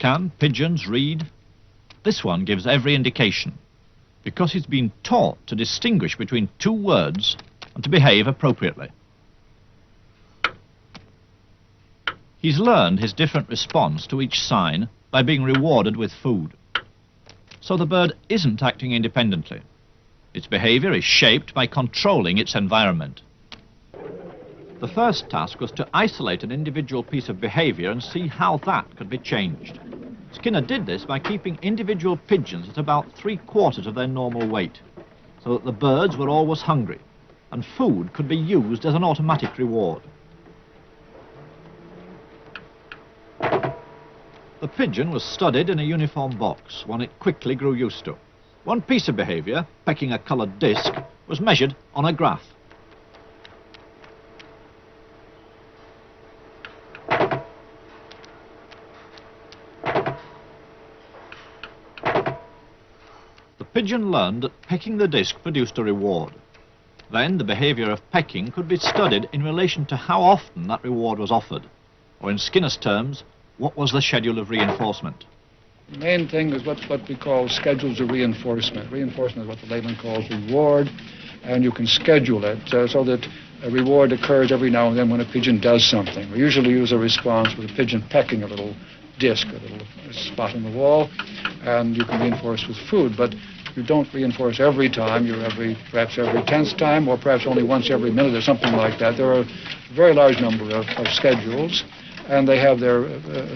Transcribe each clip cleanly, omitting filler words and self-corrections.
Can pigeons read? This one gives every indication, because he's been taught to distinguish between two words and to behave appropriately. He's learned his different response to each sign by being rewarded with food. So the bird isn't acting independently. Its behavior is shaped by controlling its environment. The first task was to isolate an individual piece of behavior and see how that could be changed. Skinner did this by keeping individual pigeons at about 3/4 of their normal weight, so that the birds were always hungry, and food could be used as an automatic reward. The pigeon was studied in a uniform box, one it quickly grew used to. One piece of behavior, pecking a coloured disc, was measured on a graph. The pigeon learned that pecking the disc produced a reward. Then the behavior of pecking could be studied in relation to how often that reward was offered, or in Skinner's terms, what was the schedule of reinforcement. The main thing is what we call schedules of reinforcement. Reinforcement is what the layman calls reward, and you can schedule it so that a reward occurs every now and then when a pigeon does something. We usually use a response with a pigeon pecking a little disc, a little spot on the wall, and you can reinforce with food, but you don't reinforce every time. You're perhaps every 10th time, or perhaps only once every minute or something like that. There are a very large number of schedules, and they have their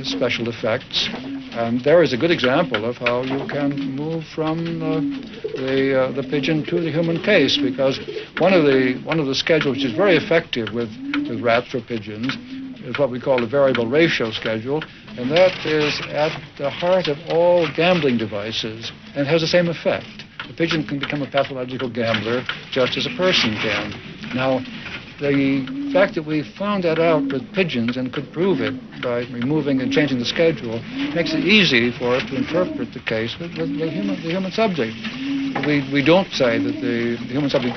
special effects. And there is a good example of how you can move from the pigeon to the human case, because one of the schedules which is very effective with rats or pigeons is what we call the variable ratio schedule, and that is at the heart of all gambling devices, and has the same effect. The pigeon can become a pathological gambler just as a person can. Now, the fact that we found that out with pigeons and could prove it by removing and changing the schedule makes it easy for us to interpret the case with the human subject. We don't say that the human subject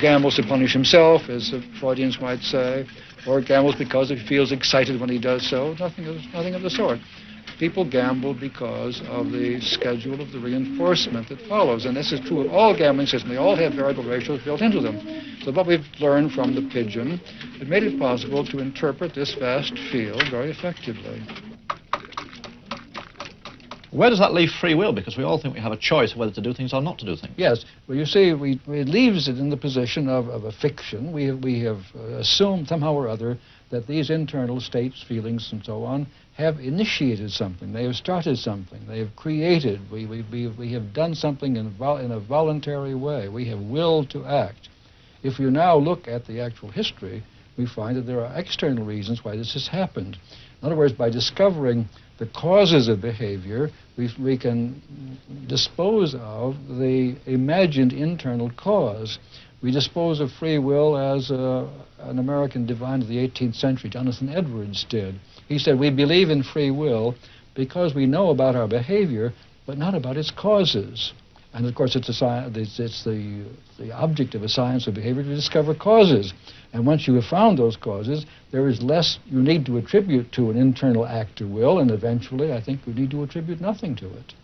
gambles to punish himself, as the Freudians might say, or gambles because he feels excited when he does so. Nothing of the sort. People gamble because of the schedule of the reinforcement that follows, and this is true of all gambling systems. They all have variable ratios built into them. So what we've learned from the pigeon, it made it possible to interpret this vast field very effectively. Where does that leave free will? Because we all think we have a choice of whether to do things or not to do things. Yes. Well, you see, it leaves it in the position of a fiction. We have assumed somehow or other that these internal states, feelings, and so on, have initiated something. They have started something. They have created. We have done something in a voluntary way. We have willed to act. If you now look at the actual history, we find that there are external reasons why this has happened. In other words, by discovering the causes of behavior, we can dispose of the imagined internal cause. We dispose of free will as an American divine of the 18th century, Jonathan Edwards, did. He said, we believe in free will because we know about our behavior, but not about its causes. And of course, it's the object of a science of behavior to discover causes. And once you have found those causes, there is less you need to attribute to an internal act or will, and eventually, I think, you need to attribute nothing to it.